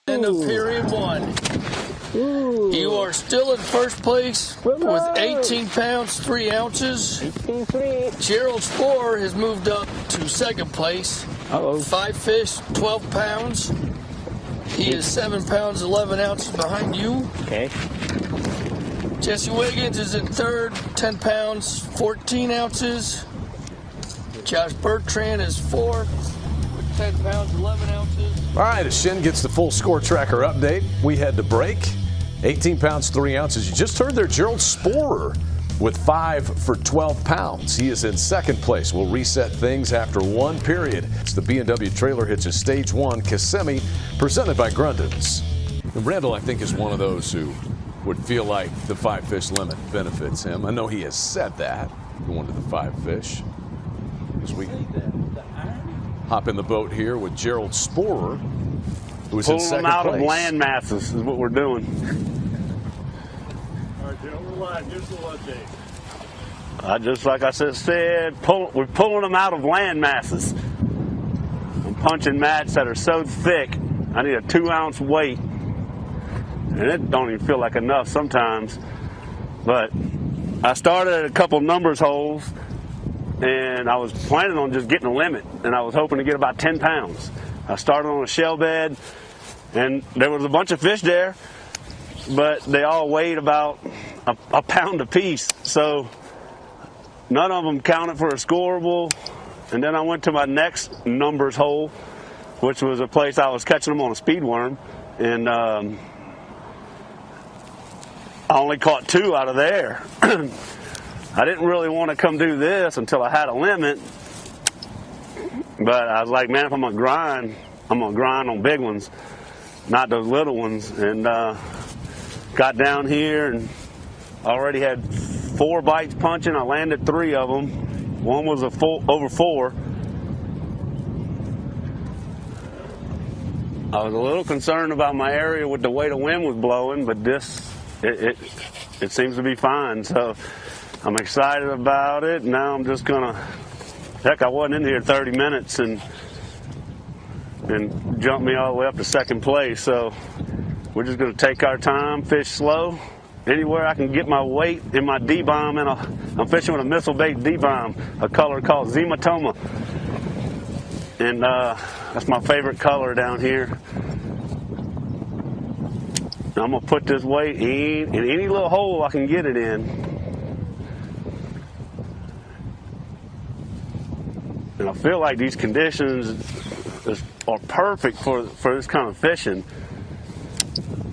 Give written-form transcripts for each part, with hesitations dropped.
End of period one. Ooh. You are still in first place with 18 pounds, 3 ounces. 18.3. Gerald Sporer has moved up to second place. Uh-oh. 5 fish, 12 pounds. He is 7 pounds, 11 ounces behind you. Okay. Jesse Wiggins is in third, 10 pounds, 14 ounces. Josh Bertrand is fourth with 10 pounds, 11 ounces. All right, as Shin gets the full score tracker update, we head to break. 18 pounds, 3 ounces. You just heard there, Gerald Sporer with 5 for 12 pounds. He is in second place. We'll reset things after one period. It's the B&W Trailer Hitches Stage 1, Kissimmee, presented by Grundon's. And Randall, I think, is one of those who would feel like the 5 fish limit benefits him. I know he has said that, going to the 5 fish. As we hop in the boat here with Gerald Sporer, who is in second place. Pulling them out of land masses is what we're doing. All right, Gerald, we're live. Give us a little update. Just like I said, we're pulling them out of land masses. I'm punching mats that are so thick, I need a 2-ounce weight. And it don't even feel like enough sometimes. But I started at a couple numbers holes, and I was planning on just getting a limit, and I was hoping to get about 10 pounds. I started on a shell bed, and there was a bunch of fish there, but they all weighed about a pound apiece, so none of them counted for a scoreable. And then I went to my next numbers hole, which was a place I was catching them on a speed worm, and I only caught 2 out of there. I didn't really want to come do this until I had a limit, but I was like, man, if I'm going to grind, I'm going to grind on big ones, not those little ones. And got down here and already had 4 bites punching. I landed 3 of them. One was over 4. I was a little concerned about my area with the way the wind was blowing, but it seems to be fine. So I'm excited about it. Now I'm just gonna, heck, I wasn't in here 30 minutes and jumped me all the way up to second place. So we're just gonna take our time, fish slow. Anywhere I can get my weight in my D-bomb, and I'm fishing with a missile bait D-bomb, a color called Zematoma. And that's my favorite color down here. I'm gonna put this weight in any little hole I can get it in. And I feel like these conditions are perfect for this kind of fishing,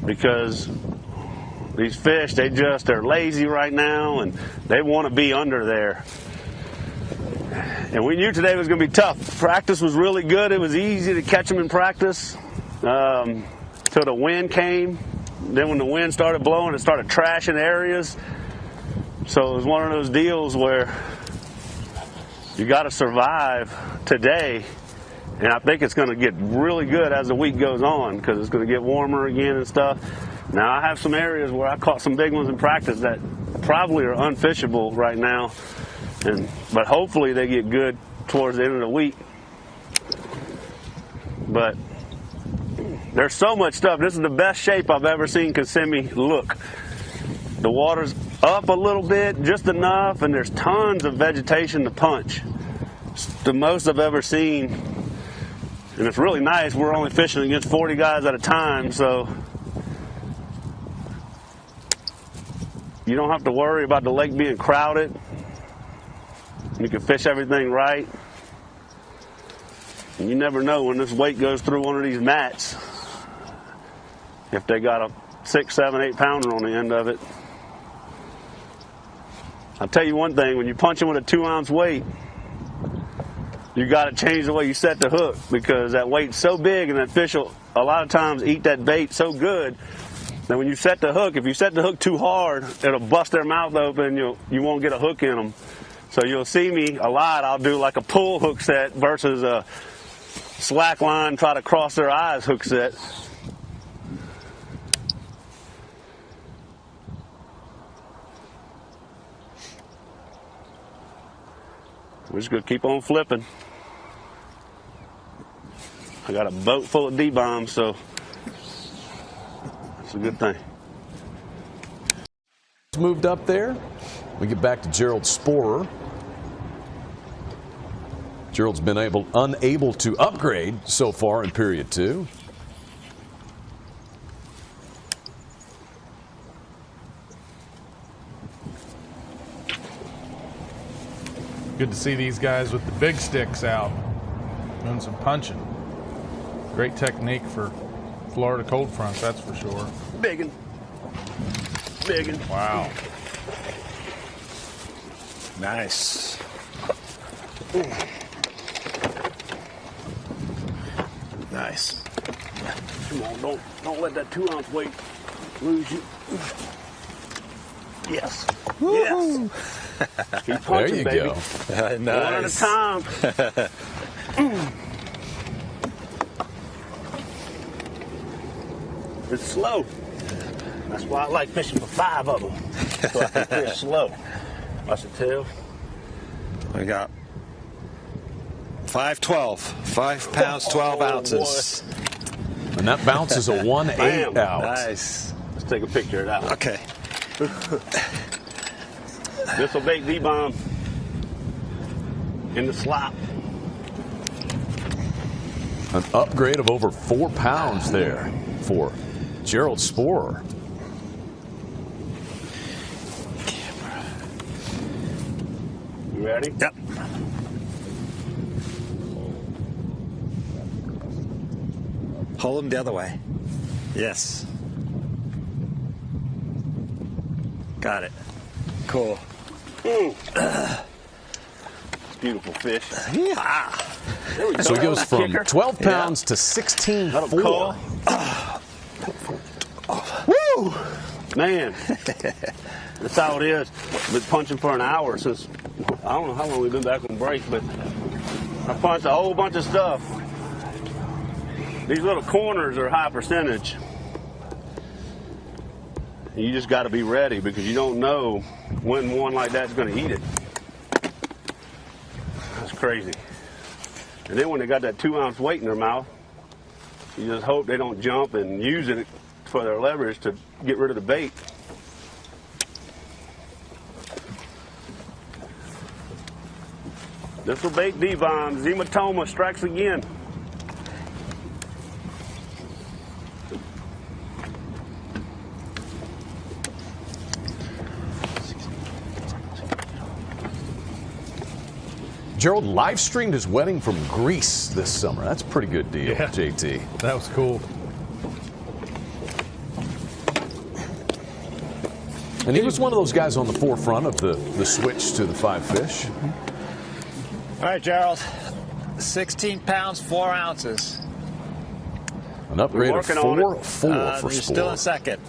because these fish, they're lazy right now and they want to be under there. And we knew today was going to be tough. Practice was really good. It was easy to catch them in practice till the wind came. Then when the wind started blowing, it started trashing areas. So it was one of those deals where you got to survive today, and I think it's going to get really good as the week goes on, because it's going to get warmer again and stuff. Now I have some areas where I caught some big ones in practice that probably are unfishable right now, but hopefully they get good towards the end of the week. But there's so much stuff. This is the best shape I've ever seen Kissimmee look. The water's up a little bit, just enough, and there's tons of vegetation to punch. It's the most I've ever seen. And it's really nice. We're only fishing against 40 guys at a time, so you don't have to worry about the lake being crowded. You can fish everything right. And you never know when this weight goes through one of these mats, if they got a 6, 7, 8 pounder on the end of it. I'll tell you one thing, when you're punching with a 2-ounce weight, you got to change the way you set the hook, because that weight's so big and that fish will a lot of times eat that bait so good that when you set the hook, if you set the hook too hard, it'll bust their mouth open and you won't get a hook in them. So you'll see me a lot, I'll do like a pull hook set versus a slack line, try to cross their eyes hook set. We're just going to keep on flipping. I got a boat full of D-bombs, so That's a good thing. Moved up there. We get back to Gerald Sporer. Gerald's been unable to upgrade so far in period 2. Good to see these guys with the big sticks out, doing some punching. Great technique for Florida cold fronts, that's for sure. Biggin. Biggin. Wow. Nice. Nice. Come on, don't let that 2-ounce weight lose you. Yes. Yes. Keep punching, there you baby. go. Nice. One at a time. It's slow. That's why I like fishing for 5 of them. So I can fish slow. Watch the tail. We got 512. 5 pounds, 12 ounces. And that bounces a 1/8 out. Nice. Let's take a picture of that one. Okay. This will bait D-bomb in the slop. An upgrade of over 4 pounds there for Gerald Sporer. You ready? Yep. Hold them the other way. Yes. Got it. Cool. Beautiful fish. Yeah. There we go. So he goes from Kicker. 12 pounds to 16.4. Woo! Man, that's how it is. Been punching for an hour since, I don't know how long we've been back on break, but I punched a whole bunch of stuff. These little corners are high percentage. You just got to be ready because you don't know when one like that's going to eat it. That's crazy. And then when they got that 2-ounce weight in their mouth, you just hope they don't jump and use it for their leverage to get rid of the bait. This will bait D-bomb. Hematoma strikes again. Gerald live streamed his wedding from Greece this summer. That's a pretty good deal, Yeah. JT. That was cool. And he was one of those guys on the forefront of the switch to the 5 fish. All right, Gerald. 16 pounds, 4 ounces. An upgrade of working on it. 4.4 for You're still in Sporer. second.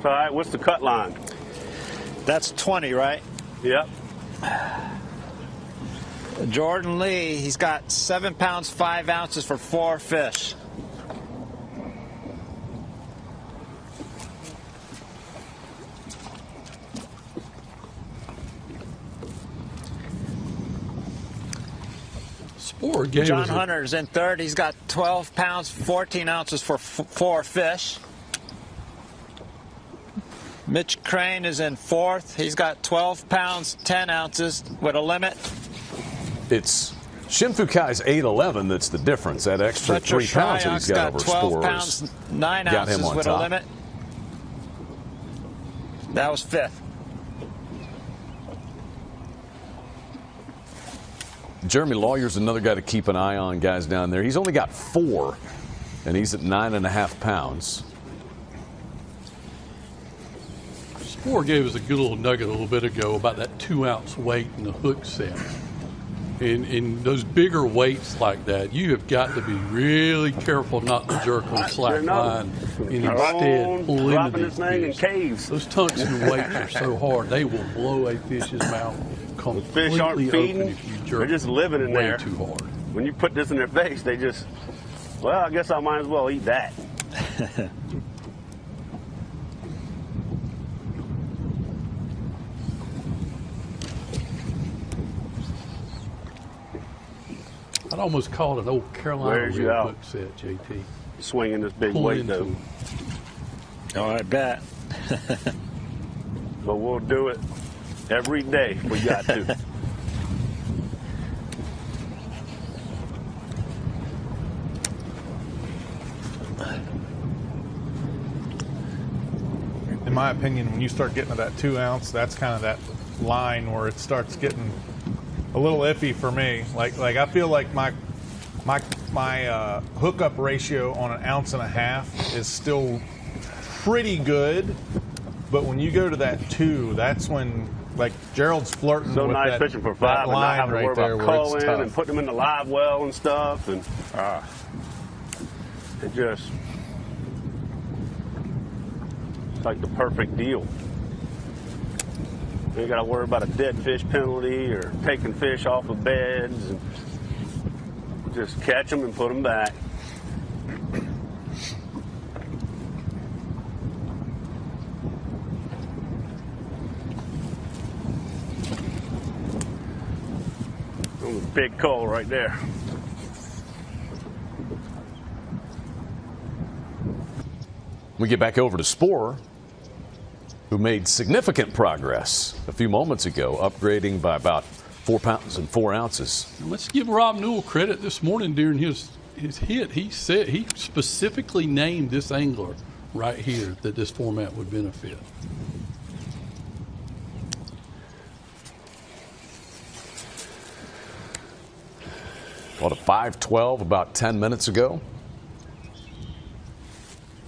All right, what's the cut line? That's 20, right? Yep. Jordan Lee, he's got 7 pounds, 5 ounces for 4 fish. Sporer gave John us a- Hunter's in third. He's got 12 pounds, 14 ounces for 4 fish. Mitch Crane is in fourth. He's got 12 pounds, 10 ounces with a limit. It's Shinfukai's 8.11 that's the difference. That extra Fletcher 3 pounds that he's got Shryock's over 12 Sporer's pounds, 9 got him ounces on with top. a limit. That was fifth. Jeremy Lawyer's another guy to keep an eye on, guys down there. He's only got 4, and he's at 9.5 pounds. Sporer gave us a good little nugget a little bit ago about that 2-ounce weight in the hook set. In those bigger weights like that, you have got to be really careful not to jerk on slack line and instead pull into dropping these this thing in fish. caves. Those tungsten weights are so hard, they will blow a fish's mouth completely Fish aren't open feeding. if you jerk They're just living in way there. too hard. When you put this in their face, they just, well, I guess I might as well eat that. I'd almost call it an old Carolina Wears you reel out. hook set, JT. Swinging this big Pull weight, into though. them. Oh, I bet. But we'll do it every day if we got to. In my opinion, when you start getting to that 2 ounce, that's kind of that line where it starts getting a little iffy for me. Like I feel like my hookup ratio on 1.5 ounces is still pretty good, but when you go to that 2, that's when, like, Gerald's flirting So with nice that, fishing for that 5 and not line having to right worry there about where it's culling tough. and putting them in the live well and stuff. And it just, it's like the perfect deal. You ain't got to worry about a dead fish penalty or taking fish off of beds. And just catch them and put them back. Oh, big coal right there. We get back over to Spore, who made significant progress a few moments ago, upgrading by about 4 pounds and 4 ounces. And let's give Rob Newell credit this morning during his hit. He said he specifically named this angler right here that this format would benefit. Caught a 5.12 about 10 minutes ago.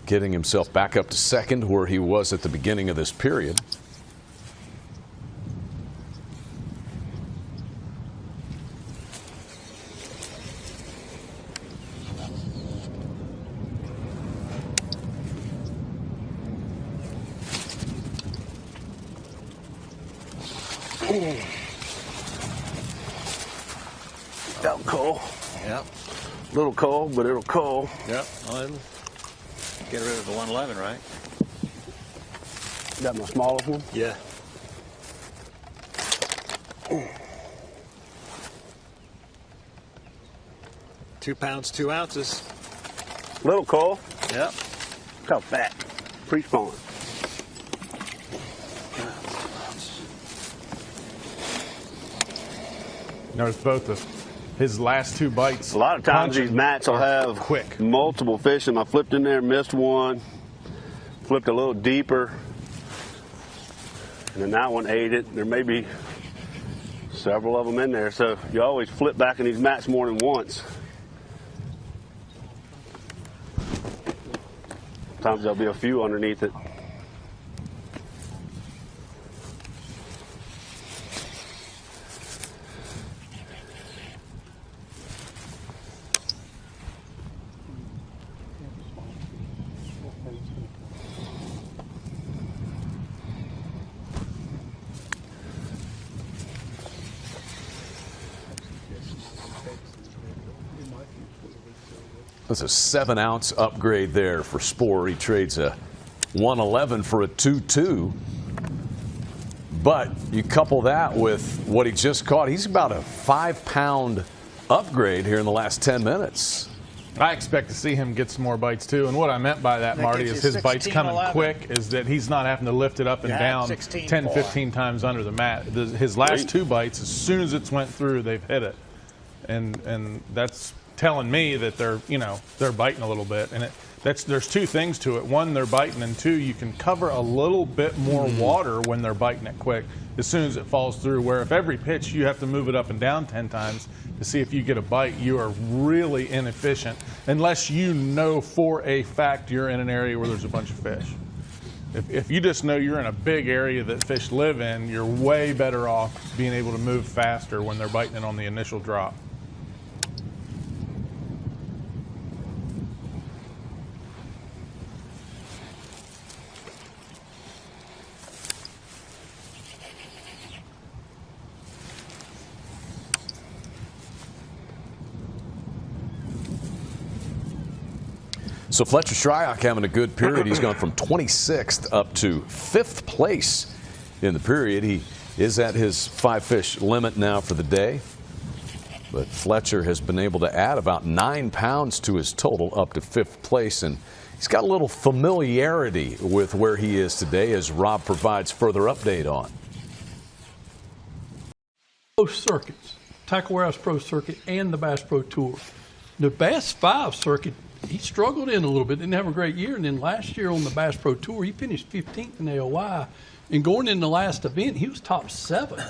Getting himself back up to second where he was at the beginning of this period. That'll coal. Yep. Little coal, but it'll coal. Yep. Well, it'll get rid of the 111, right? Got my smallest one? Yeah. Two pounds, 2 ounces. Little coal. Yep. Look how fat. Pre-spawn. Notice both of his last 2 bites. A lot of times punching these mats will are have quick. multiple fish, and I flipped in there, missed one, flipped a little deeper, and then that one ate it. There may be several of them in there, so you always flip back in these mats more than once. Sometimes there'll be a few underneath it. That's a 7-ounce upgrade there for Spore. He trades a 111 for a 2.2. But you couple that with what he just caught. He's about a 5-pound upgrade here in the last 10 minutes. I expect to see him get some more bites too. And what I meant by that, Marty, gets is you his bites 16, coming 11. quick, is that he's not having to lift it up and Yeah, down 16, 10, boy. 15 times under the mat. His last 2 bites, as soon as it's went through, they've hit it. And that's telling me that they're biting a little bit. And there's 2 things to it. One, they're biting, and 2, you can cover a little bit more water when they're biting it quick as soon as it falls through, where if every pitch you have to move it up and down 10 times to see if you get a bite, you are really inefficient unless you know for a fact you're in an area where there's a bunch of fish. If you just know you're in a big area that fish live in, you're way better off being able to move faster when they're biting it on the initial drop. So Fletcher Shryock having a good period. He's gone from 26th up to 5th place in the period. He is at his 5-fish limit now for the day. But Fletcher has been able to add about 9 pounds to his total up to 5th place, and he's got a little familiarity with where he is today, as Rob provides further update on. Both circuits, Tackle Warehouse Pro Circuit and the Bass Pro Tour. The Bass 5 circuit, he struggled in a little bit, didn't have a great year, and then last year on the Bass Pro Tour, he finished 15th in AOY, and going in the last event, he was top 7.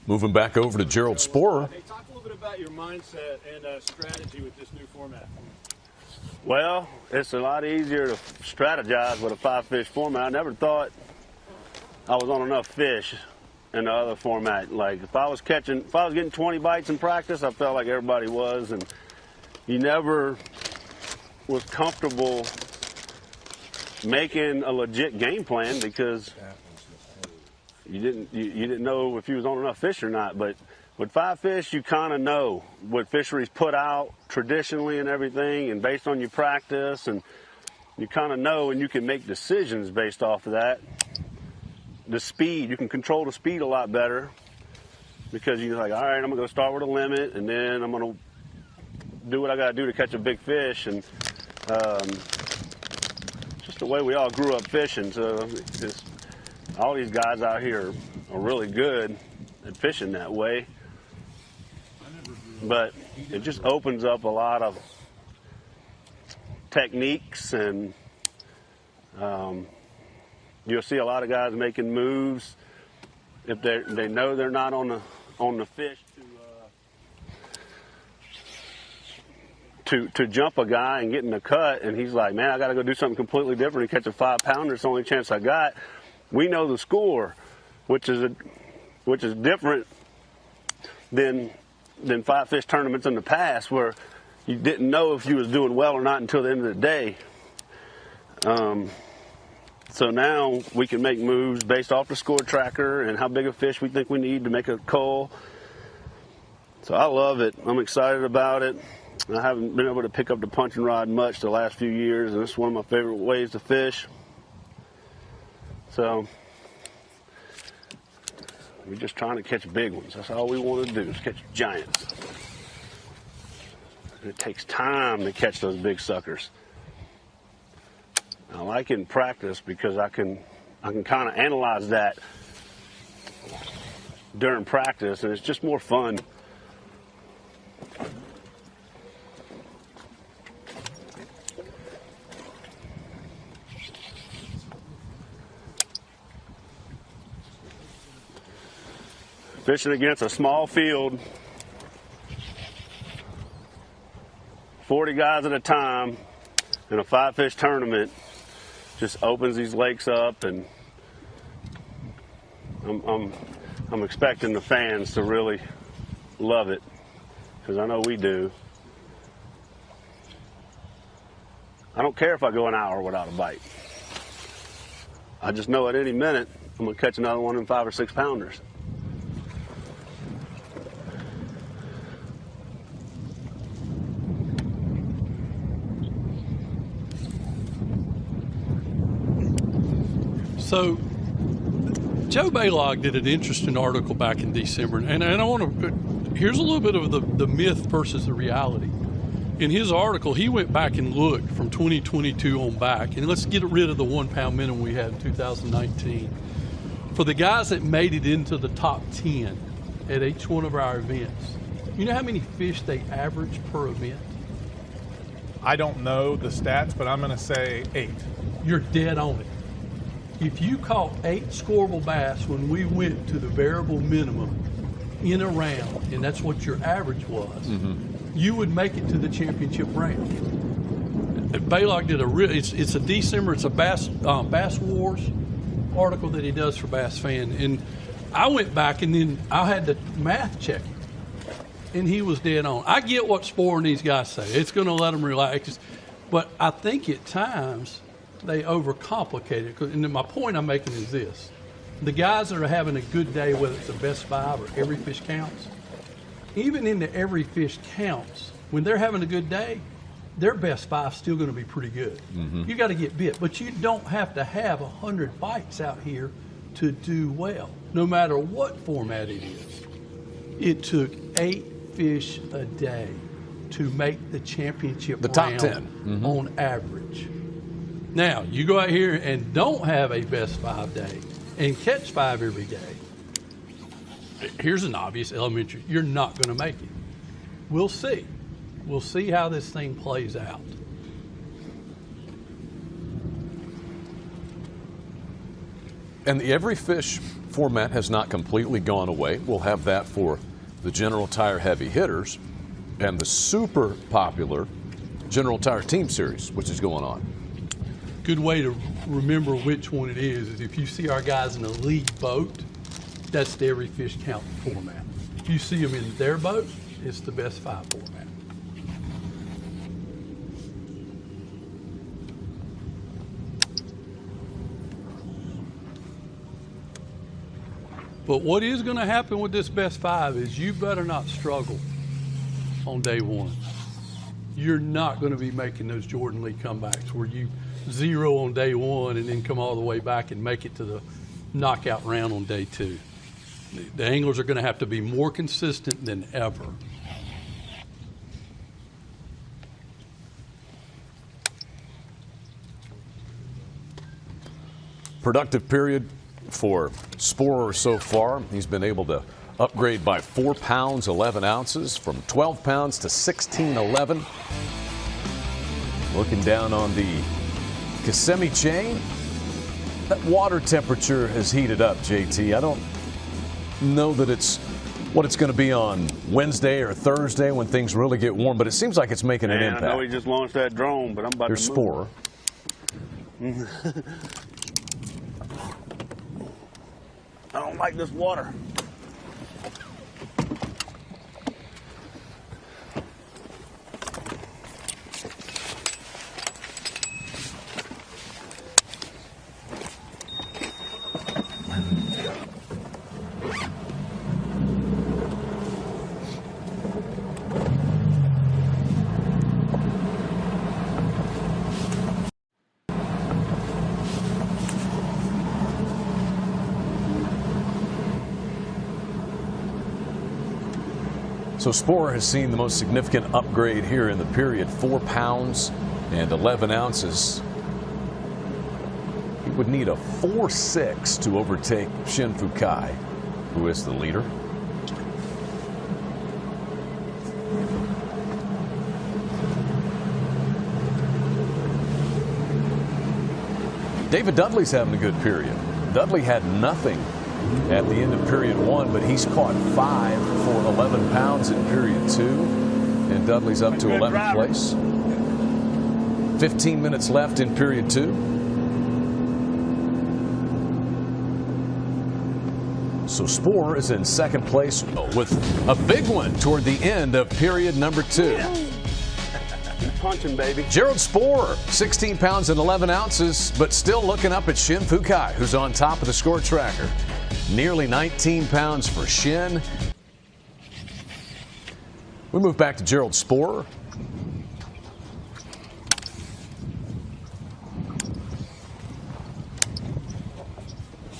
Moving back over to Gerald Sporer. Hey, talk a little bit about your mindset and strategy with this new format. Well, it's a lot easier to strategize with a 5-fish format. I never thought I was on enough fish in the other format. Like if I was getting 20 bites in practice, I felt like everybody was, and you never was comfortable making a legit game plan because you didn't know if you was on enough fish or not. But with 5-fish, you kind of know what fisheries put out traditionally and everything, and based on your practice, and you kind of know, and you can make decisions based off of that. The speed, you can control the speed a lot better because you're like, all right, I'm going to start with a limit, and then I'm going to do what I got to do to catch a big fish. And just the way we all grew up fishing. So all these guys out here are really good at fishing that way. But it just opens up a lot of techniques, and you'll see a lot of guys making moves if they know they're not on the fish to jump a guy and get in the cut, and he's like, man, I got to go do something completely different and catch a 5-pounder. It's the only chance I got. We know the score, which is different than 5-fish tournaments in the past, where you didn't know if you was doing well or not until the end of the day. So now we can make moves based off the score tracker and how big a fish we think we need to make a cull. So I love it. I'm excited about it. I haven't been able to pick up the punching rod much the last few years, and it's one of my favorite ways to fish. So we're just trying to catch big ones. That's all we want to do, is catch giants. And it takes time to catch those big suckers. I like it in practice because I can kind of analyze that during practice, and it's just more fun. Fishing against a small field, 40 guys at a time in a 5-fish tournament just opens these lakes up, and I'm expecting the fans to really love it, because I know we do. I don't care if I go an hour without a bite. I just know at any minute I'm going to catch another one in 5 or 6 pounders. So Joe Baylog did an interesting article back in December, and I want to, here's a little bit of the myth versus the reality. In his article, he went back and looked from 2022 on back, and let's get rid of the 1 pound minimum we had in 2019. For the guys that made it into the top 10 at each one of our events, you know how many fish they average per event? I don't know the stats, but I'm going to say 8. You're dead on it. If you caught 8 scoreable bass when we went to the variable minimum in a round, and that's what your average was, you would make it to the championship round. Baylog did it's a December, it's a Bass Wars article that he does for Bass Fan, and I went back and then I had to math check him, and he was dead on. I get what Sporer and these guys say. It's going to let them relax, but I think at times they overcomplicate it. And my point I'm making is this: the guys that are having a good day, whether it's the best 5 or every fish counts, even in the every fish counts, when they're having a good day, their best 5 is still going to be pretty good. You got to get bit, but you don't have to have 100 bites out here to do well, no matter what format it is. It took 8 fish a day to make the championship The top round 10. on average. Now, you go out here and don't have a best 5 day and catch 5 every day. Here's an obvious elementary. You're not going to make it. We'll see. We'll see how this thing plays out. And the every fish format has not completely gone away. We'll have that for the General Tire heavy hitters and the super popular General Tire Team Series, which is going on. Good way to remember which one it is if you see our guys in a league boat, that's the every fish count format. If you see them in their boat, it's the best 5 format. But what is going to happen with this best 5 is you better not struggle on day 1. You're not going to be making those Jordan Lee comebacks where you 0 on day 1 and then come all the way back and make it to the knockout round on day 2. The anglers are going to have to be more consistent than ever. Productive period for Sporer so far. He's been able to upgrade by 4 pounds, 11 ounces, from 12 pounds to 16.11. Looking down on the Kissimmee chain, that water temperature has heated up, JT. I don't know that it's what it's going to be on Wednesday or Thursday when things really get warm, but it seems like it's making an impact. I know he just launched that drone, but I'm about Here's to Sporer. I don't like this water. So Sporer has seen the most significant upgrade here in the period, 4 pounds and 11 ounces. He would need a 4.6 to overtake Shin Fukai, who is the leader. David Dudley's having a good period. Dudley had nothing at the end of period 1, but he's caught 5 for 11 pounds in period 2, and Dudley's up to 11th place. 15 minutes left in period 2. So Sporer is in second place with a big one toward the end of period number 2. Yeah. Keep punching, baby. Gerald Sporer, 16 pounds and 11 ounces, but still looking up at Shin Fukai, who's on top of the score tracker. Nearly 19 pounds for Shin. We move back to Gerald Sporer.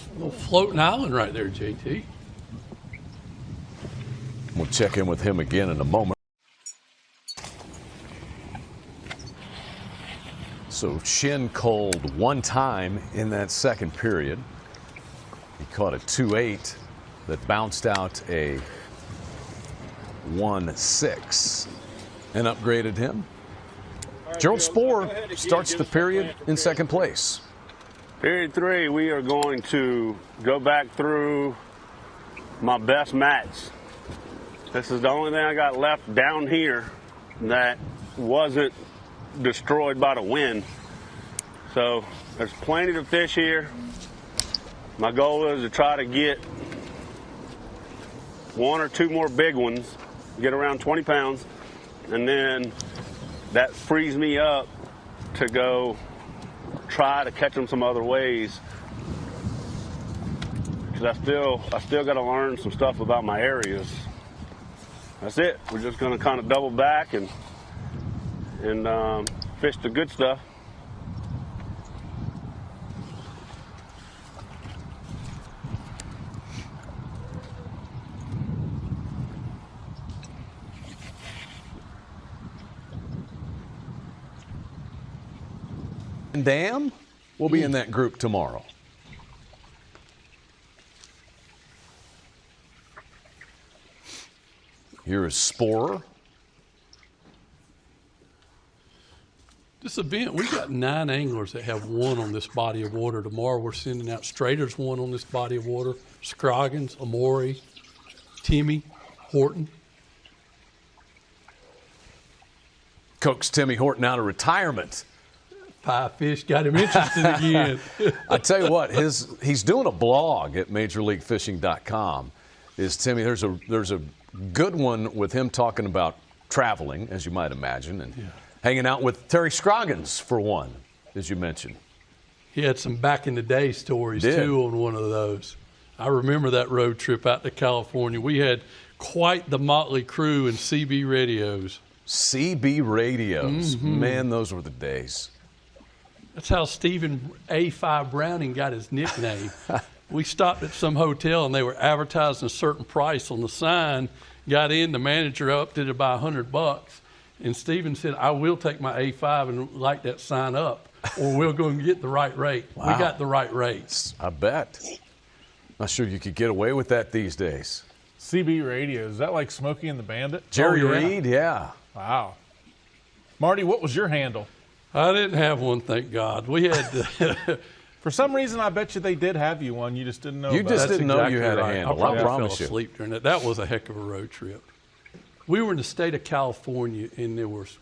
A little floating island right there, JT. We'll check in with him again in a moment. So Shin culled 1 time in that second period. He caught a 2.8 that bounced out a 1.6 and upgraded him. Gerald Sporer starts the period in second place. Period 3, we are going to go back through my best mats. This is the only thing I got left down here that wasn't destroyed by the wind. So there's plenty to fish here. My goal is to try to get 1 or 2 more big ones, get around 20 pounds, and then that frees me up to go try to catch them some other ways. Because I still got to learn some stuff about my areas. That's it. We're just going to kind of double back and fish the good stuff. Dam will be in that group tomorrow. Here is Sporer. This event, we got 9 anglers that have won on this body of water. Tomorrow we're sending out Strader's won on this body of water, Scroggins, Amori, Timmy, Horton. Coax Timmy Horton out of retirement. Pie fish got him interested again. I tell you what, he's doing a blog at MajorLeagueFishing.com. Is Timmy? There's a good one with him talking about traveling, as you might imagine, and hanging out with Terry Scroggins for one, as you mentioned. He had some back in the day stories too on one of those. I remember that road trip out to California. We had quite the motley crew in CB radios. CB radios, man, those were the days. That's how Stephen A5 Browning got his nickname. We stopped at some hotel and they were advertising a certain price on the sign. Got in, the manager upped it by $100, and Stephen said, "I will take my A5 and light that sign up, or we'll go and get the right rate." Wow. We got the right rates. I bet. Not sure you could get away with that these days. CB radio, is that like Smokey and the Bandit? Jerry Reed, yeah. Wow. Marty, what was your handle? I didn't have one, thank God. We had For some reason, I bet you they did have you one. You just didn't know. You about just it. didn't know you had a handle. I promise fell asleep during that. That was a heck of a road trip. We were in the state of California, and there was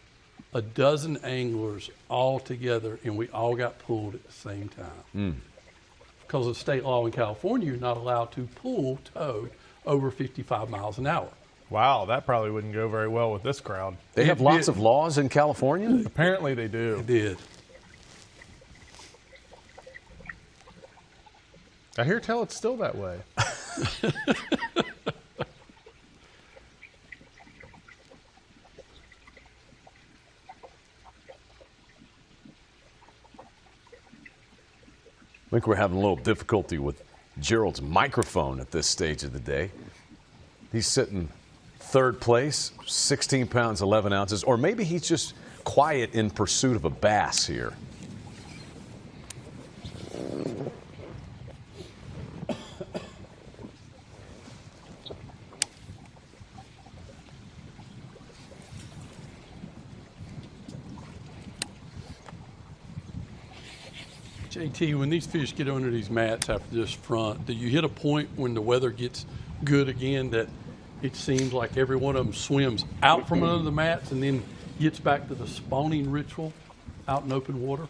a dozen anglers all together, and we all got pulled at the same time. Because of state law in California, you're not allowed to tow over 55 miles an hour. Wow, that probably wouldn't go very well with this crowd. They have lots of laws in California? Apparently they do. They did. I hear tell it's still that way. I think we're having a little difficulty with Gerald's microphone at this stage of the day. He's sitting third place, 16 pounds, 11 ounces, or maybe he's just quiet in pursuit of a bass here. JT, when these fish get under these mats after this front, do you hit a point when the weather gets good again that it seems like every one of them swims out from under the mats and then gets back to the spawning ritual out in open water?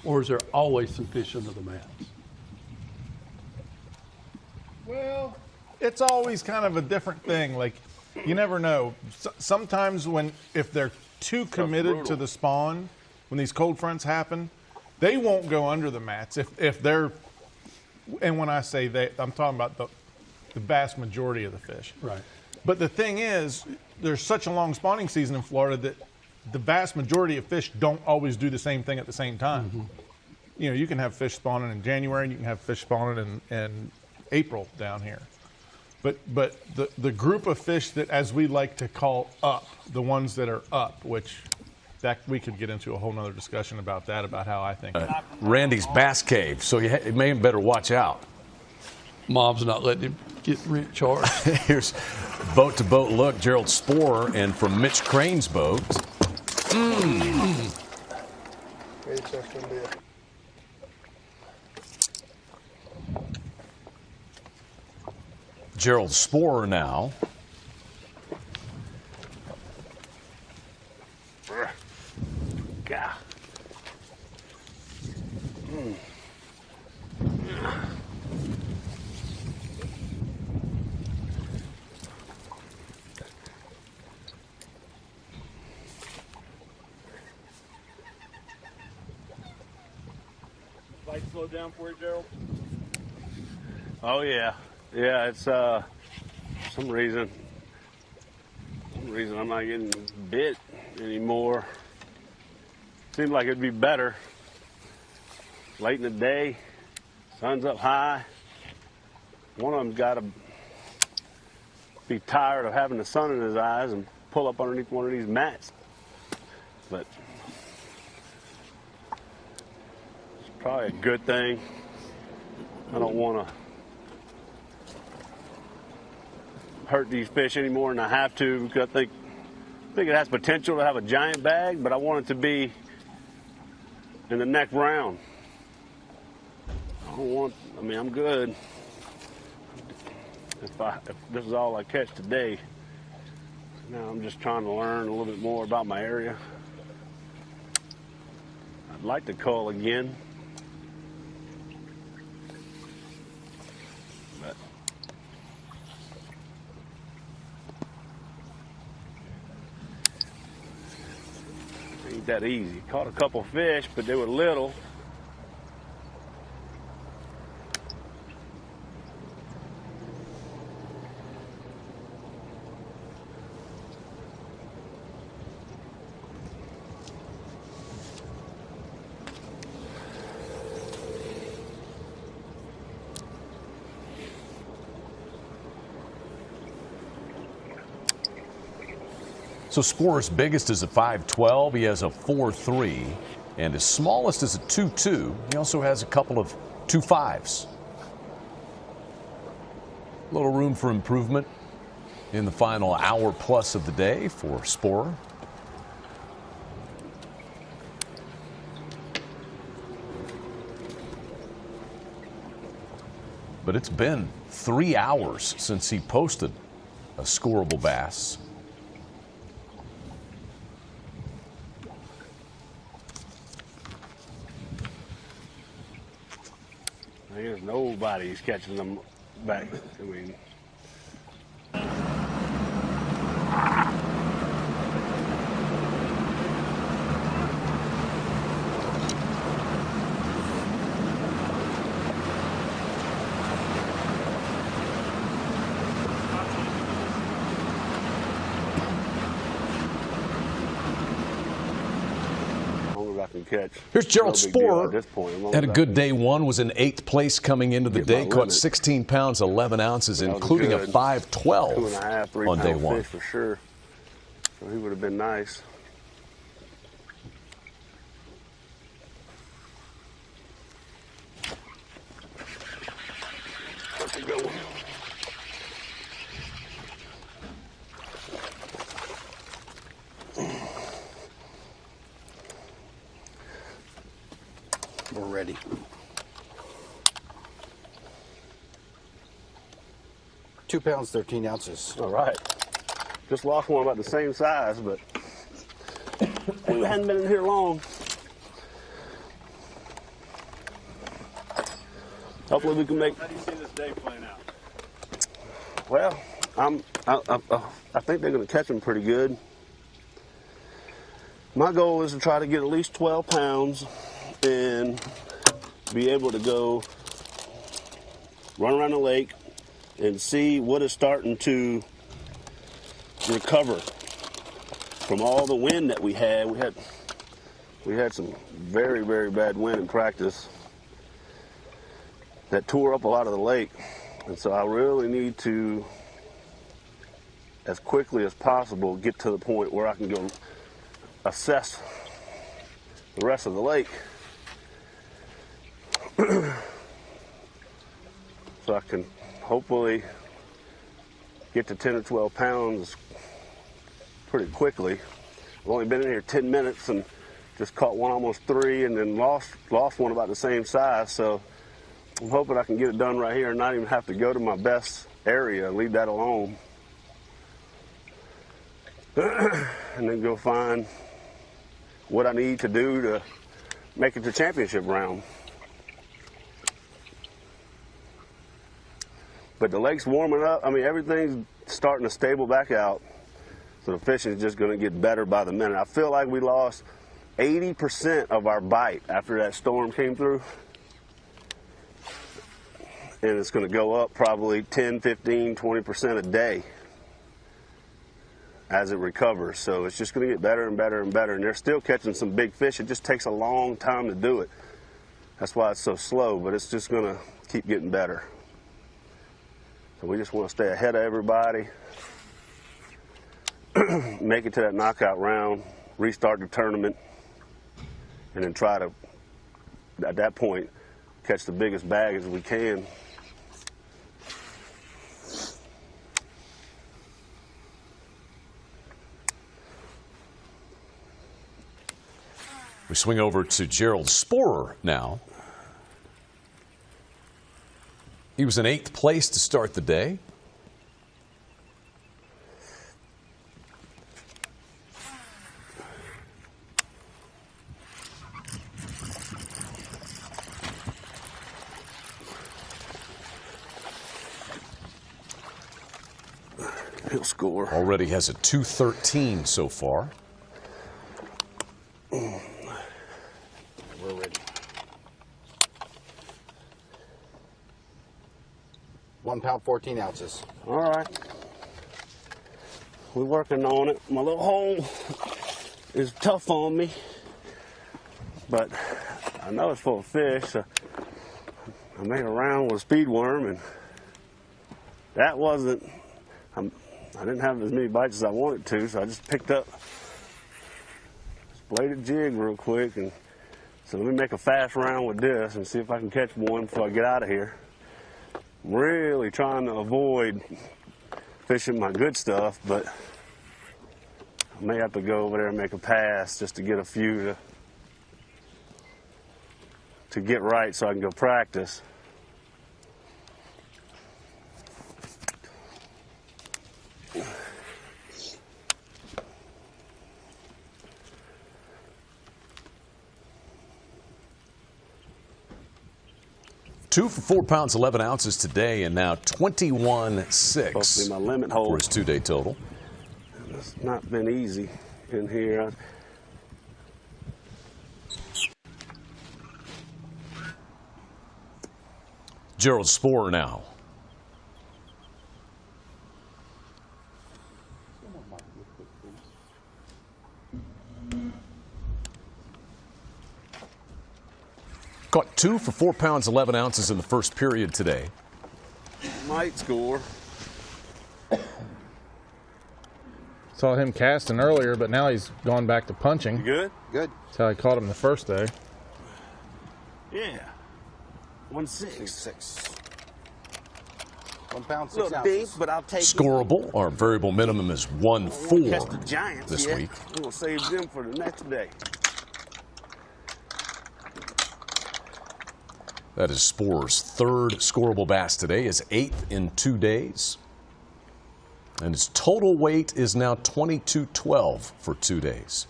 Or is there always some fish under the mats? Well, it's always kind of a different thing. Like, you never know. Sometimes if they're too committed to the spawn, when these cold fronts happen, they won't go under the mats if they're, and when I say they, I'm talking about the vast majority of the fish. Right. But the thing is, there's such a long spawning season in Florida that the vast majority of fish don't always do the same thing at the same time. You know, you can have fish spawning in January and you can have fish spawning in April down here. But the group of fish that, as we like to call up, the ones that are up, which that we could get into a whole nother discussion about that, about how I think. Randy's Bass Cave, so you may better watch out. Mom's not letting him get rent charged. Here's boat-to-boat look, Gerald Sporer, and from Mitch Crane's boat. Gerald Sporer now. God. Light slow down for you, Gerald? Oh yeah, yeah. It's some reason I'm not getting bit anymore. Seems like it'd be better late in the day, sun's up high. One of them's got to be tired of having the sun in his eyes and pull up underneath one of these mats. But Probably a good thing. I don't want to hurt these fish any more than I have to, because I think it has potential to have a giant bag, but I want it to be in the next round. I mean, I'm good if this is all I catch today. Now I'm just trying to learn a little bit more about my area. I'd like to cull again, but it ain't that easy. Caught a couple fish, but they were little. So Sporer's biggest is a 5'12". He has a 4'3", and his smallest is a 2'2". He also has a couple of 2'5s". A little room for improvement in the final hour plus of the day for Sporer. But it's been 3 hours since he posted a scoreable bass. There's nobody's catching them back. I mean, I can catch. Here's Gerald Sporer. At this point. Had a good day one, was in 8th place coming into the day, caught 16 pounds, 11 ounces, including a 5'12" 2.5, 3 on day pound one. fish for sure. So he would have been nice. That's a good one. We're ready. £2, 13 ounces. All right. Just lost one about the same size, but we hadn't been in here long. Hopefully we can make. How do you see this day playing out? Well, I think they're going to catch them pretty good. My goal is to try to get at least 12 pounds and be able to go run around the lake and see what is starting to recover from all the wind that we had. We had some very, very bad wind in practice that tore up a lot of the lake. And so I really need to, as quickly as possible, get to the point where I can go assess the rest of the lake. So I can hopefully get to 10 or 12 pounds pretty quickly. I've only been in here 10 minutes and just caught one almost 3 and then lost one about the same size. So I'm hoping I can get it done right here and not even have to go to my best area, leave that alone. And then go find what I need to do to make it to championship round. But the lake's warming up. I mean, everything's starting to stable back out. So the fishing is just going to get better by the minute. I feel like we lost 80% of our bite after that storm came through. And it's going to go up probably 10, 15, 20% a day as it recovers. So it's just going to get better and better and better. And they're still catching some big fish. It just takes a long time to do it. That's why it's so slow, but it's just going to keep getting better. So we just want to stay ahead of everybody, make it to that knockout round, restart the tournament, and then try to at that point, catch the biggest bag as we can. We swing over to Gerald Sporer now. He was in 8th place to start the day. He'll score. Already has a 213 so far. We're ready. 1 pound, 14 ounces. All right. We're working on it. My little hole is tough on me, but I know it's full of fish. So I made a round with a speed worm, and that wasn't. I didn't have as many bites as I wanted to, so I just picked up this bladed jig real quick, and so let me make a fast round with this and see if I can catch one before I get out of here. I'm really trying to avoid fishing my good stuff, but I may have to go over there and make a pass just to get a few to get right so I can go practice. Two for 4 pounds, 11 ounces today, and now 21.6 my limit hole for his 2-day total. It's not been easy in here. Gerald Sporer now. Caught 2 for 4 pounds, 11 ounces in the first period today. Might score. Saw him casting earlier, but now he's gone back to punching. You good? Good. That's how I caught him the first day. Yeah. 1.6. 6. 1 pound, 6 Little ounces. deep, but I'll take Scoreable. Our variable minimum is it. Catch the 1.4 Giants this yet. week. We'll save them for the next day. That is Sporer's 3rd scoreable bass today, his 8th in 2 days. And his total weight is now 22.12 for 2 days.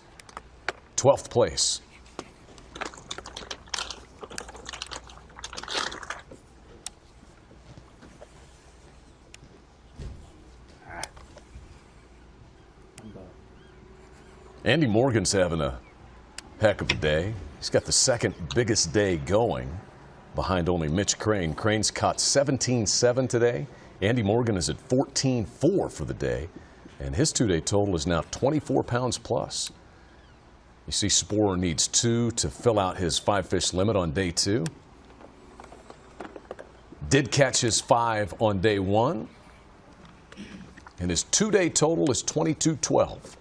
12th place. Andy Morgan's having a heck of a day. He's got the 2nd biggest day going, behind only Mitch Crane. Crane's caught 17.7 today. Andy Morgan is at 14.4 for the day, and his 2-day total is now 24 pounds plus. You see Sporer needs 2 to fill out his 5-fish limit on day 2. Did catch his 5 on day 1, and his 2-day total is 22.12.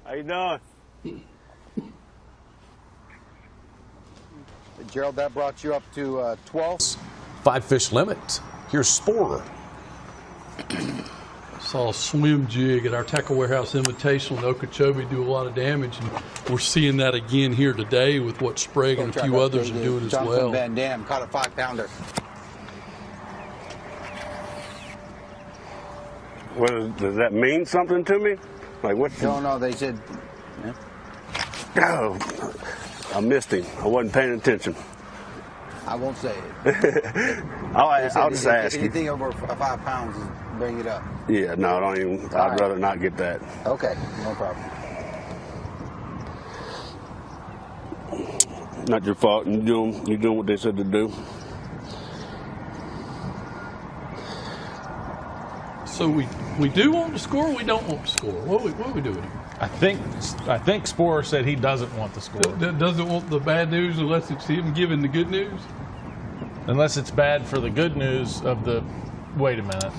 How you doing? Gerald, that brought you up to 12. 5-fish limit. Here's Sporer. Saw a swim jig at our Tackle Warehouse Invitational in Okeechobee do a lot of damage, and we're seeing that again here today with what Sprague and a few others are doing as Jonathan well. Van Dam caught a 5-pounder. Does that mean something to me? Like what? No, they said. Oh, I missed him. I wasn't paying attention. I won't say it. I'll just ask you. Anything over 5 pounds, bring it up. Yeah, no, I don't even. I'd rather not get that. Okay, no problem. Not your fault. You're doing what they said to do. So we do want to score, or we don't want to score? What are we doing here? I think Sporer said he doesn't want the score. Doesn't want the bad news unless it's him giving the good news? Unless it's bad for the good news of the. Wait a minute.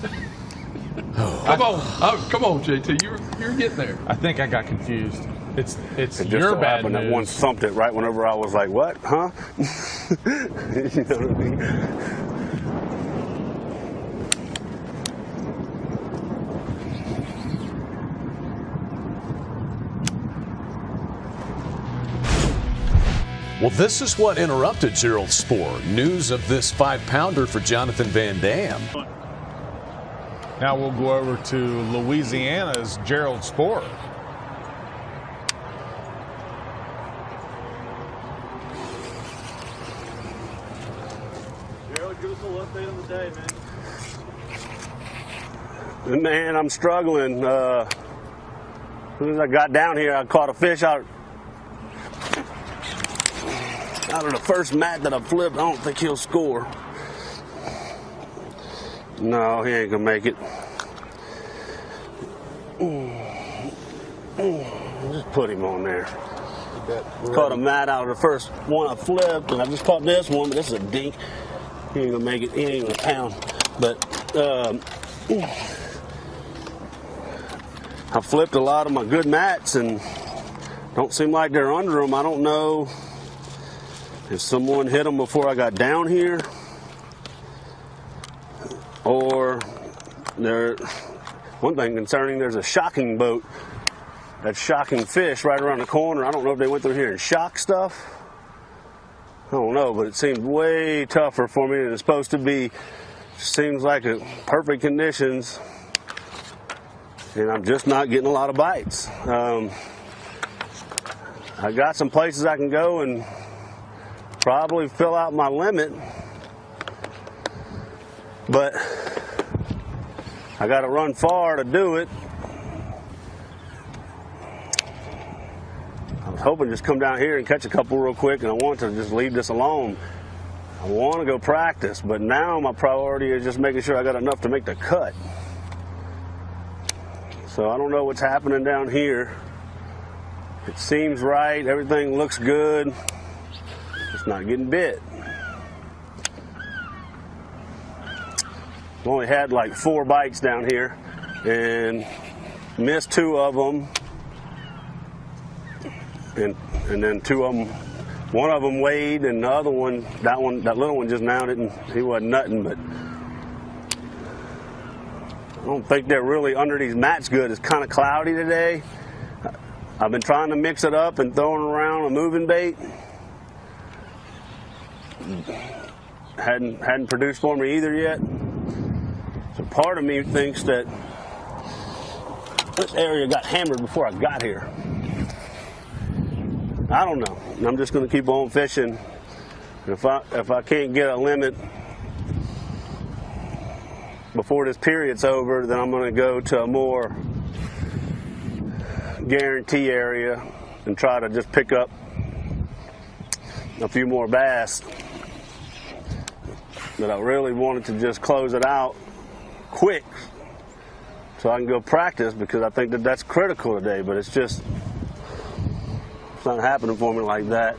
Come on, JT. You're getting there. I think I got confused. It's It your just so bad happened news. that one thumped it right whenever I was like, what? Huh? You know what I mean? Well, this is what interrupted Gerald Sporer. News of this 5-pounder for Jonathan Van Dam. Now we'll go over to Louisiana's Gerald Sporer. Gerald, give us a little update on the day, man. Man, I'm struggling. As soon as I got down here, I caught a fish out of the first mat that I flipped. I don't think he'll score. No, he ain't gonna make it. Just put him on there. Caught a mat out of the first one I flipped, and I just caught this one, but this is a dink. He ain't gonna make it. He ain't gonna pound. But I flipped a lot of my good mats, and don't seem like they're under them. I don't know if someone hit them before I got down here, or one thing concerning, there's a shocking boat that's shocking fish right around the corner. I don't know if they went through here and shocked stuff. I don't know, but it seemed way tougher for me than it's supposed to be. Seems like perfect conditions, and I'm just not getting a lot of bites. I got some places I can go and probably fill out my limit, but I got to run far to do it. I was hoping to just come down here and catch a couple real quick, and I want to just leave this alone. I want to go practice, but now my priority is just making sure I got enough to make the cut. So I don't know what's happening down here. It seems right. Everything looks good. It's not getting bit. I've only had like 4 bites down here and missed 2 of them. And then 2 of them, one of them weighed, and the other one, that little one just mounted, and he wasn't nothing. But I don't think they're really under these mats good. It's kind of cloudy today. I've been trying to mix it up and throwing around a moving bait. Hadn't produced for me either yet. So part of me thinks that this area got hammered before I got here. I don't know. I'm just going to keep on fishing. If I can't get a limit before this period's over, then I'm going to go to a more guarantee area and try to just pick up a few more bass. But I really wanted to just close it out quick so I can go practice, because I think that that's critical today, but it's not happening for me like that.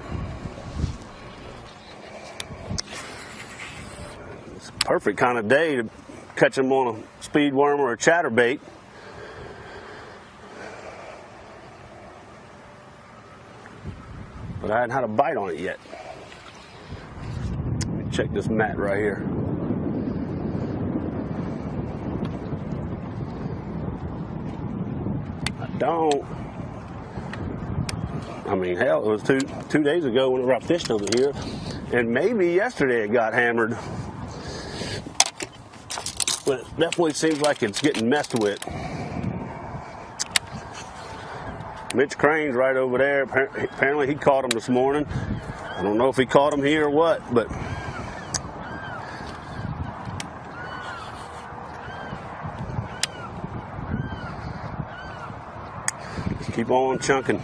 It's a perfect kind of day to catch them on a speed worm or a chatterbait. But I hadn't had a bite on it yet. Let me check this mat right here. I mean, hell, it was two days ago whenever I fished over here, and maybe yesterday it got hammered. But it definitely seems like it's getting messed with. Mitch Crane's right over there. Apparently he caught him this morning. I don't know if he caught him here or what, but just keep on chunking.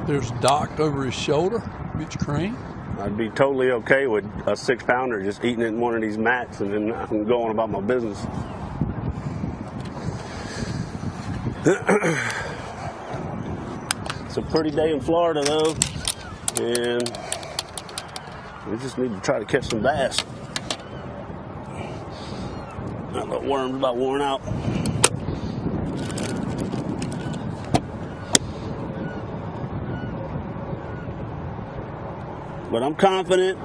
there's docked over his shoulder, Mitch Crane. I'd be totally okay with a 6-pounder just eating it in one of these mats and then I'm going about my business. It's a pretty day in Florida though, and we just need to try to catch some bass. That little worm's about worn out. But I'm confident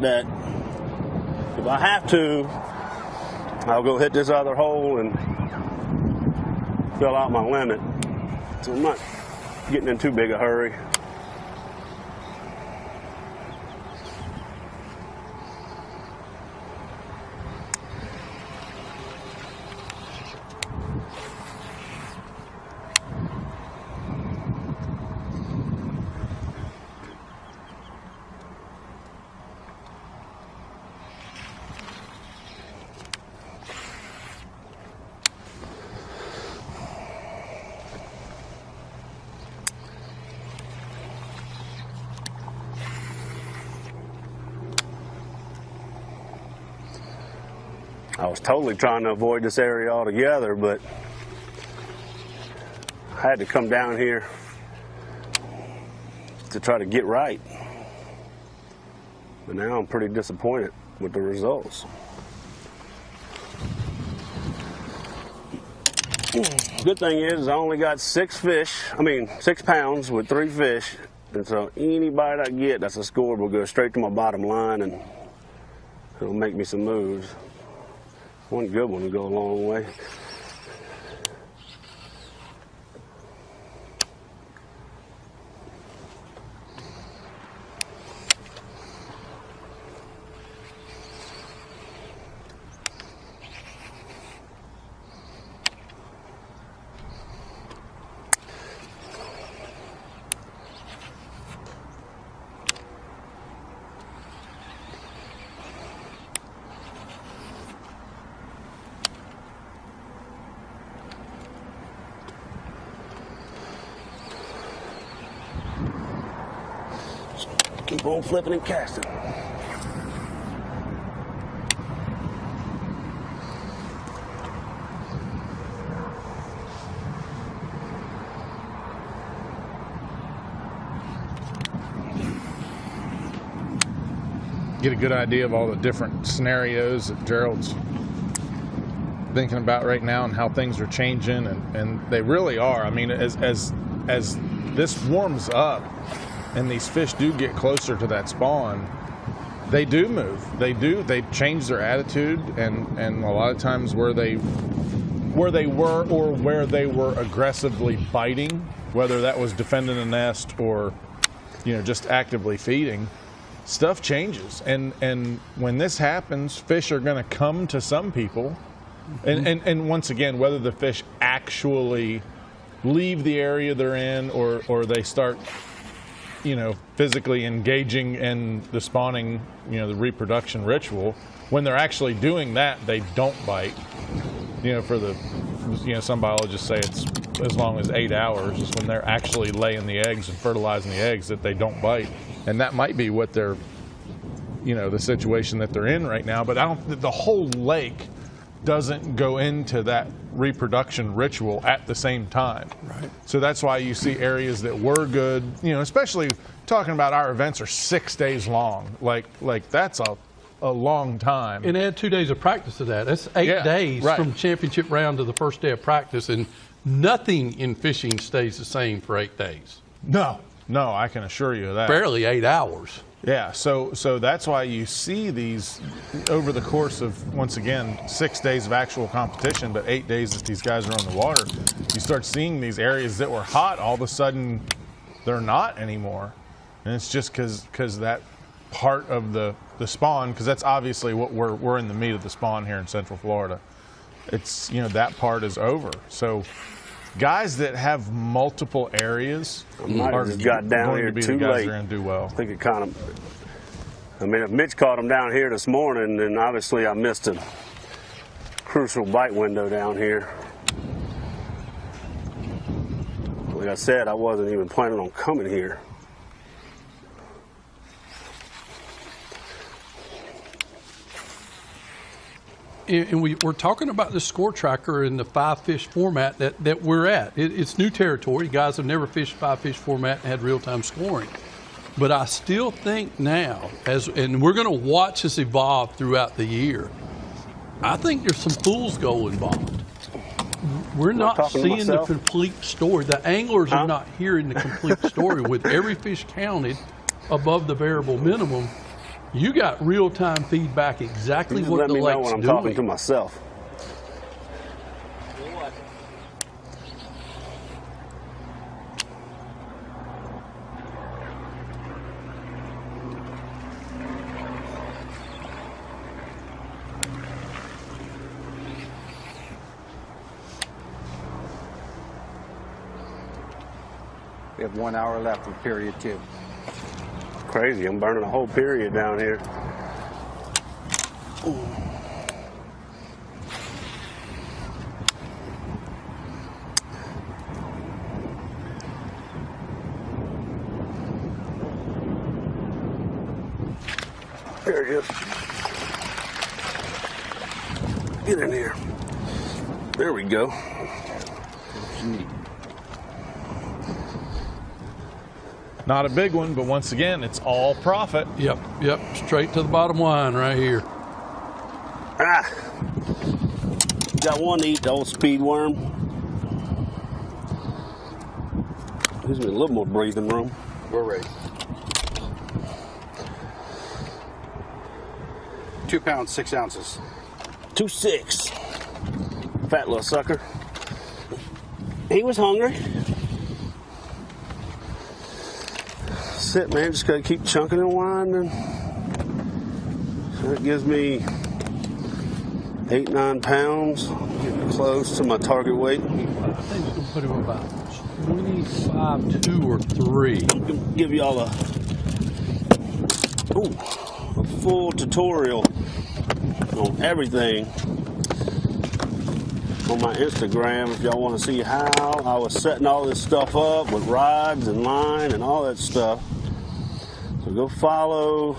that if I have to, I'll go hit this other hole and fill out my limit. So I'm not getting in too big a hurry. I was totally trying to avoid this area altogether, but I had to come down here to try to get right. But now I'm pretty disappointed with the results. Good thing is I only got 6 pounds with 3 fish. And so any bite I get that's a score will go straight to my bottom line and it'll make me some moves. One good one will go a long way. Keep on flipping and casting. Get a good idea of all the different scenarios that Gerald's thinking about right now and how things are changing, and they really are. I mean, as this warms up and these fish do get closer to that spawn, they do move. They change their attitude, and a lot of times where they were or where they were aggressively biting, whether that was defending a nest or just actively feeding, stuff changes. And when this happens, fish are going to come to some people, and once again, whether the fish actually leave the area they're in or they start physically engaging in the spawning, the reproduction ritual, when they're actually doing that, they don't bite. For the, some biologists say it's as long as 8 hours is when they're actually laying the eggs and fertilizing the eggs that they don't bite. And that might be what they're, the situation that they're in right now. But the whole lake doesn't go into that reproduction ritual at the same time. Right. So that's why you see areas that were good, especially talking about our events are 6 days long. Like that's a long time. And add 2 days of practice to that. That's 8 days from championship round to the first day of practice, and nothing in fishing stays the same for 8 days. No, I can assure you of that. Barely 8 hours. Yeah, so that's why you see these over the course of, once again, 6 days of actual competition, but 8 days that these guys are on the water. You start seeing these areas that were hot, all of a sudden they're not anymore. And it's just because that part of the spawn, because that's obviously what we're in the meat of the spawn here in Central Florida. It's, that part is over. So guys that have multiple areas are just got down going here to be too the guys late. that are going to do well. I think it kind of, if Mitch caught him down here this morning, then obviously I missed a crucial bite window down here. Like I said, I wasn't even planning on coming here. And we're talking about the score tracker in the 5-fish format that we're at. It's new territory. Guys have never fished 5-fish format and had real-time scoring. But I still think now, and we're going to watch this evolve throughout the year, I think there's some fool's gold involved. We're not seeing the complete story. The anglers are not hearing the complete story. With every fish counted above the variable minimum, you got real-time feedback exactly what the lake's doing. Let me know when I'm talking to myself. We have 1 hour left of period 2. Crazy, I'm burning a whole period down here. Ooh. There it is. Get in here. There we go. Not a big one, but once again, it's all profit. Yep. Straight to the bottom line right here. Got one to eat, the old speed worm. Gives me a little more breathing room. We're ready. 2 pounds, 6 ounces. 2.6. Fat little sucker. He was hungry. That's it, man. Just gotta keep chunking and winding. So that gives me 8-9 pounds. Getting close to my target weight. I think it's gonna put him about 25, 2 or 3. I'm gonna give y'all a full tutorial on everything on my Instagram if y'all want to see how I was setting all this stuff up with rods and line and all that stuff. So go follow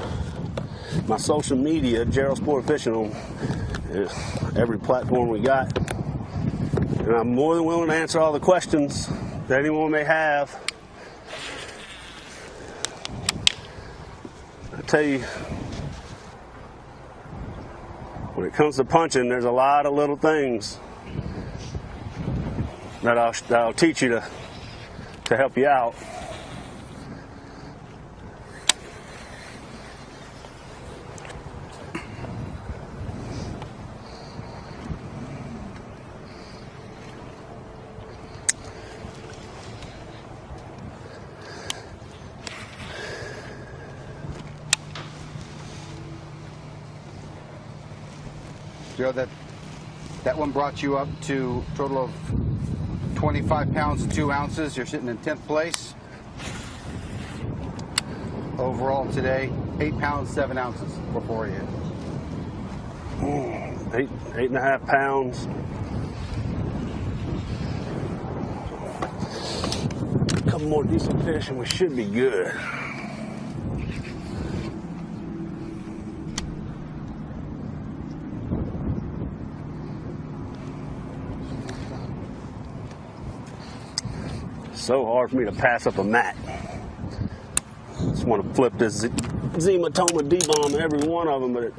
my social media, Gerald Sport Fishing, on every platform we got. And I'm more than willing to answer all the questions that anyone may have. I tell you, when it comes to punching, there's a lot of little things that I'll teach you to help you out. Joe, that one brought you up to a total of 25 pounds and 2 ounces. You're sitting in 10th place. Overall today, 8 pounds, 7 ounces before you. 8.5 pounds. A couple more decent fish and we should be good. So hard for me to pass up a mat. Just want to flip this Zematoma D-bomb in every one of them, but it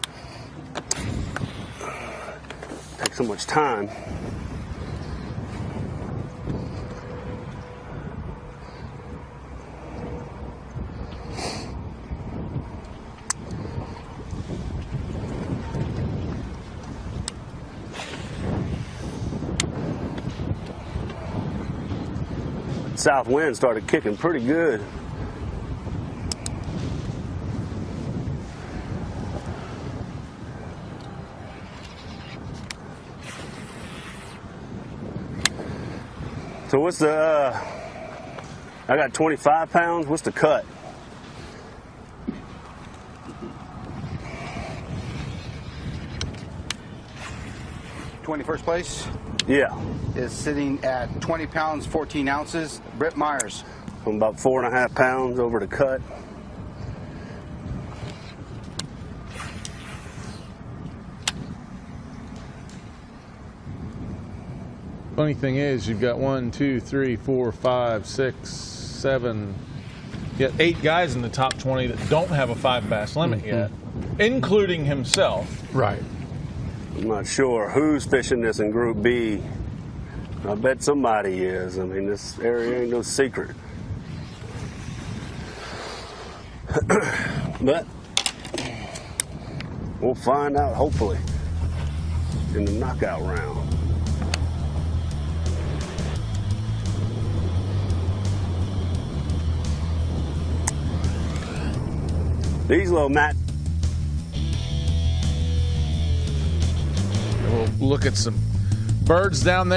takes so much time. South wind started kicking pretty good. So what's the, I got 25 pounds. What's the cut? 21st place Yeah, is sitting at 20 pounds, 14 ounces. Brett Myers. I'm about 4.5 pounds over the cut. Funny thing is, you've got 1, 2, 3, 4, 5, 6, 7. You got 8 guys in the top 20 that don't have a 5 bass limit yet, including himself. Right. I'm not sure who's fishing this in Group B. I bet somebody is. I mean, this area ain't no secret. But we'll find out, hopefully, in the knockout round. These little mat. We'll look at some birds down there.